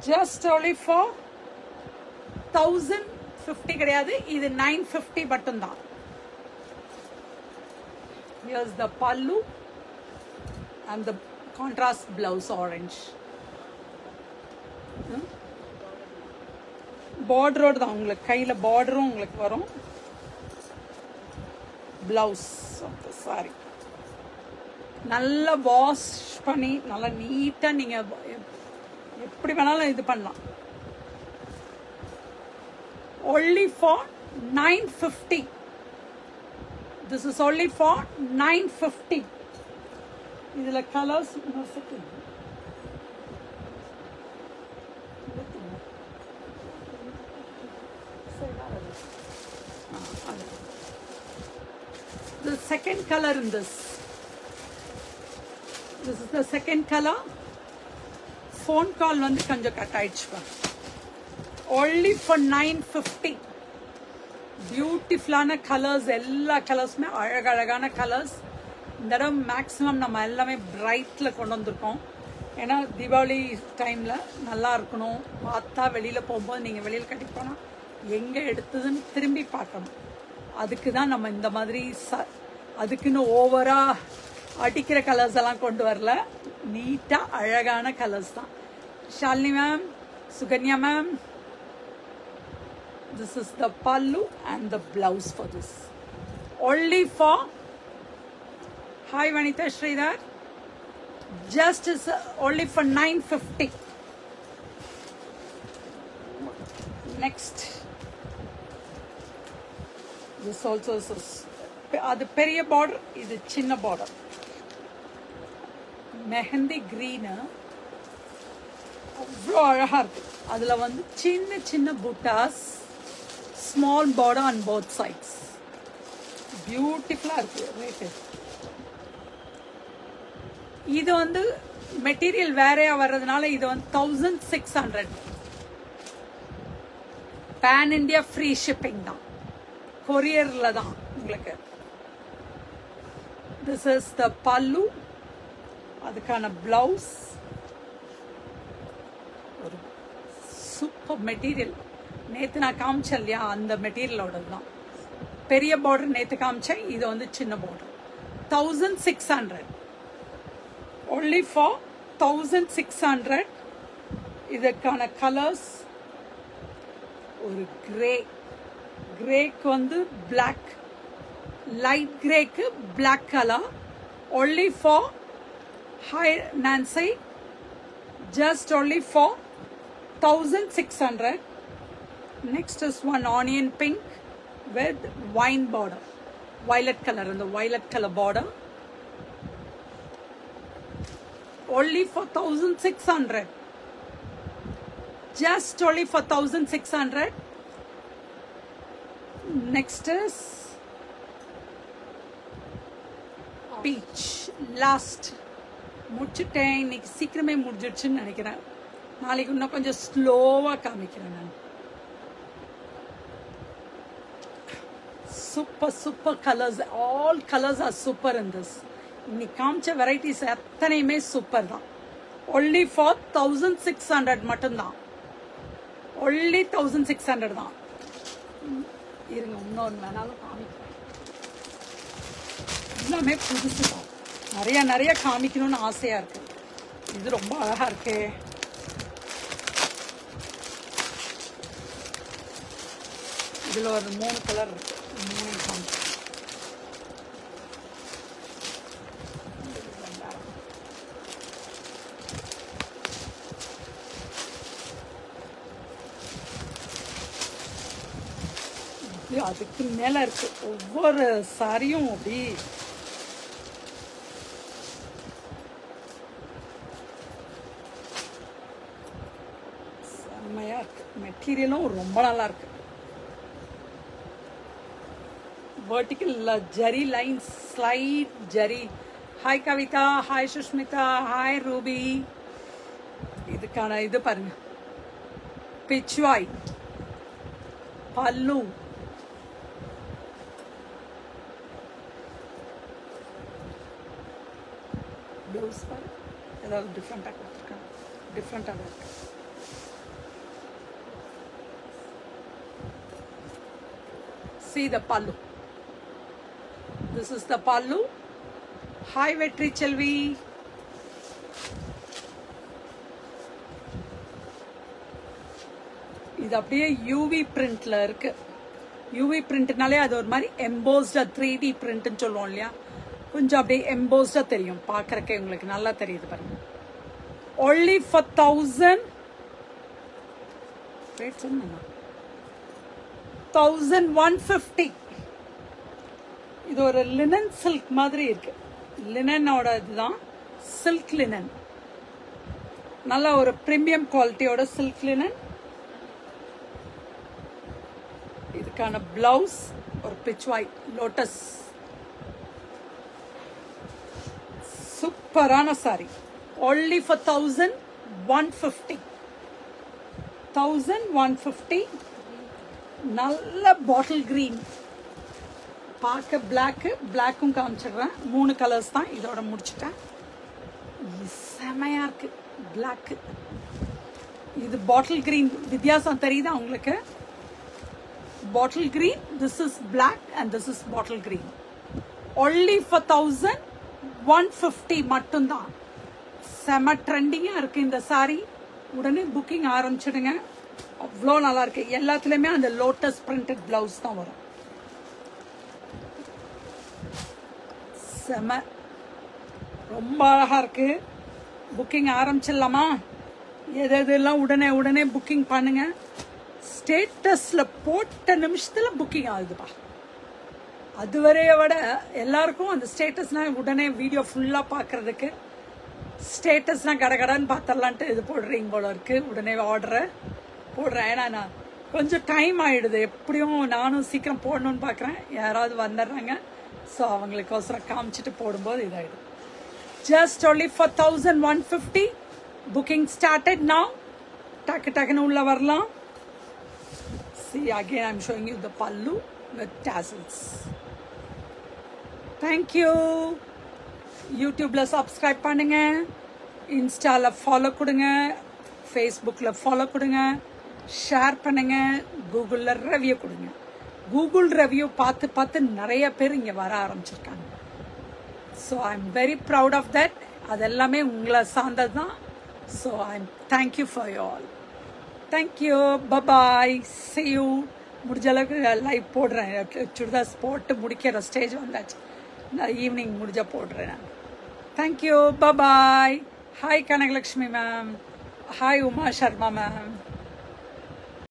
just only for 1050 கிடையாது, இது 950 மட்டும்தான். Here's the pallu and the contrast blouse orange. border தான் உங்களுக்கு கையில borderம் உங்களுக்கு வரும். blouse of the saree நல்லா வாஷ் பண்ணி நல்லா நீட்டா நீங்க எப்படி வேணாலும் இது பண்ணலாம். only for 950. this is only for 950. இதுல colours the second color in this is the second color. phone call வந்து கொஞ்சம் கட் ஆயிடுச்சு. only for 950. பியூட்டிஃபுல்லான கலர்ஸ், எல்லா கலர்ஸுமே அழகழகான கலர்ஸ். இந்த தடவை மேக்ஸிமம் நம்ம எல்லாமே பிரைட்டில் கொண்டு வந்திருக்கோம். ஏன்னா தீபாவளி டைமில் நல்லா இருக்கணும். பார்த்தா வெளியில் போகும்போது நீங்கள் வெளியில் கட்டி போனால் எங்கே எடுத்ததுன்னு திரும்பி பார்க்கணும். அதுக்கு தான் நம்ம இந்த மாதிரி அதுக்குன்னு ஓவராக அடிக்கிற கலர்ஸ் எல்லாம் கொண்டு வரல. நீட்டாக அழகான கலர்ஸ் தான். Shalini ma'am, Sukanya ma'am, this is the pallu and the blouse for this. only for, hi Vanitha Sridhar, just is only for 950. next, this also is adu periya border, idu chinna border. mehendi green avlo azhaga irukku. adula vandu chinna chinna buttas, small border on both sides. beautiful irukku. rate idu vandu material வேறையா வரதுனால இது வந்து 1600. pan india free shipping தான், courierல தான் உங்களுக்கு. this is the pallu, அதுக்கான blouse. ஒரு super material. நேற்று நான் காமிச்சேன் இல்லையா, அந்த மெட்டீரியலோட தான். பெரிய பார்டர் நேற்று காமிச்சேன், இது வந்து சின்ன பார்டர். 1600. only for 1600. இதுக்கான கலர்ஸ் ஒரு கிரேக்கு வந்து பிளாக், லைட் கிரேக்கு black colour. only for hi Nancy, just only for 1600. next is one onion pink with wine border, violet color, and the violet color border. only for 1600. just only for 1600. next is peach. last முடிச்சிட்டேன். இன்னைக்கு சீக்கிரமே முடிஞ்சிடுச்சுன்னு நினைக்கிறேன். நாளைக்கு இன்னும் கொஞ்சம் ஸ்லோவா காமிக்கிறேன் நான். super colors, all colors are super in this. இன்னைக்கு காமிச்ச வெரைட்டிஸ் அத்தனையுமே சூப்பர் தான். only for 1600 மட்டும்தான். only 1600 தான். இருங்க, இன்னொரு வேணாலும் காமிக்கிறேன். எல்லாமே புதுசு தான். நிறைய காமிக்கணும்னு ஆசையா இருக்கு. இது ரொம்ப அழகா இருக்கு. இதுல ஒரு 3 கலர் இருக்கு. 3 காமிக்கிறேன். அதுக்கு மேல இருக்கு. ஒவ்வொரு சாரியும் அப்படி செம்மையா இருக்கு. மெட்டீரியலும் ரொம்ப நல்லா இருக்கு. vertical zari lines, slight zari. Hi Kavitha, hi Sushmita, hi Ruby. இதுக்கான இது பாருங்க, பிச்வாய் பல்லு. ப்ளவுஸ் பாரு, ஏதாவது டிஃப்ரெண்டாக கொடுத்துருக்காங்க. டிஃப்ரெண்டாக இருக்கு. see the pallu. This is the pallu. Hi Vetri Chelvi. இது அப்படியே யூவி பிரிண்ட்ல இருக்கு. யூவி பிரிண்ட்னாலே அது ஒரு மாதிரி எம்போஸ்டா 3D பிரிண்ட்னு சொல்லுவோம் இல்லையா, கொஞ்சம் அப்படியே எம்போஸ்டா தெரியும் பார்க்கறக்கே, உங்களுக்கு நல்லா தெரியுது பாருங்க. only for 1000 wait சொன்னா 1150. இது ஒரு லினன் சில்க் மாதிரி இருக்கு. லினனோட இதுதான், சில்க் லினன், நல்ல ஒரு பிரீமியம் குவாலிட்டியோட சில்க் லினன். இதுக்கான பிளவுஸ் ஒரு பிச்வாய் லோட்டஸ், சூப்பரான சாரி. only for 1150. 1150. நல்ல பாட்டில் கிரீன், பார்க்க பிளாக்கும் காமிச்சிடுறேன். 3 கலர்ஸ் தான், இதோட முடிச்சுட்டேன். செமையா இருக்கு பிளாக். இது பாட்டில் கிரீன், வித்தியாசம் தெரியுதா உங்களுக்கு? bottle green, this is black and this is bottle green. only for 1150 மட்டும்தான். செம ட்ரெண்டிங்கா இருக்கு இந்த சாரி. உடனே புக்கிங் ஆரம்பிச்சிடுங்க, அவ்வளோ நல்லா இருக்கு. எல்லாத்துலயுமே அந்த லோட்டஸ் பிரிண்டட் பிளவுஸ் தான் வரும். செம, ரொம்ப அழகா இருக்கு. புக்கிங் ஆரம்பிச்சிடலாமா? எதெல்லாம் உடனே புக்கிங் பண்ணுங்க. ஸ்டேட்டஸ்ல போட்ட நிமிஷத்துல புக்கிங் ஆகுதுப்பா. அதுவரைய விட எல்லாருக்கும் அந்த ஸ்டேட்டஸ்னா உடனே வீடியோ ஃபுல்லா பாக்குறதுக்கு, ஸ்டேட்டஸ்னா கடகடன்னு பார்த்தரலான்ட்டு இது போடுறீங்க போல இருக்கு. உடனே ஆர்டரை போடுறேன். ஏன்னா நான் கொஞ்சம் டைம் ஆயிடுது. எப்படியும் நானும் சீக்கிரம் போடணும்னு பாக்குறேன். யாராவது வந்துடுறாங்க, ஸோ அவங்களுக்கு அவசரம் காமிச்சிட்டு போடும்போது இதாயிடும். Just only for 1150. Booking started now. டக்குன்னு உள்ள வரலாம். See, again I'm showing you the pallu with tassels. Thank you. YouTubeல subscribe பண்ணுங்க, Instaல follow கொடுங்க, Facebookல follow கொடுங்க, share பண்ணுங்க, Googleல review கொடுங்க. Google review பார்த்து நிறைய பேர் இங்க வர ஆரம்பிச்சிருக்காங்க. So I'm very proud of that. அதெல்லாமே உங்களை சார்ந்தது தான். So I'm thank you for you all. Thank you. Bye-bye. See you. முடிஞ்ச அளவுக்கு லைவ் போடுறேன். சுடிதாஸ் போட்டு முடிக்கிற ஸ்டேஜ் வந்தாச்சு. நான் ஈவினிங் முடிஞ்சா போடுறேன் நான். Thank you. Bye bye. Hi Kanagalakshmi ma'am. Hi Uma Sharma ma'am.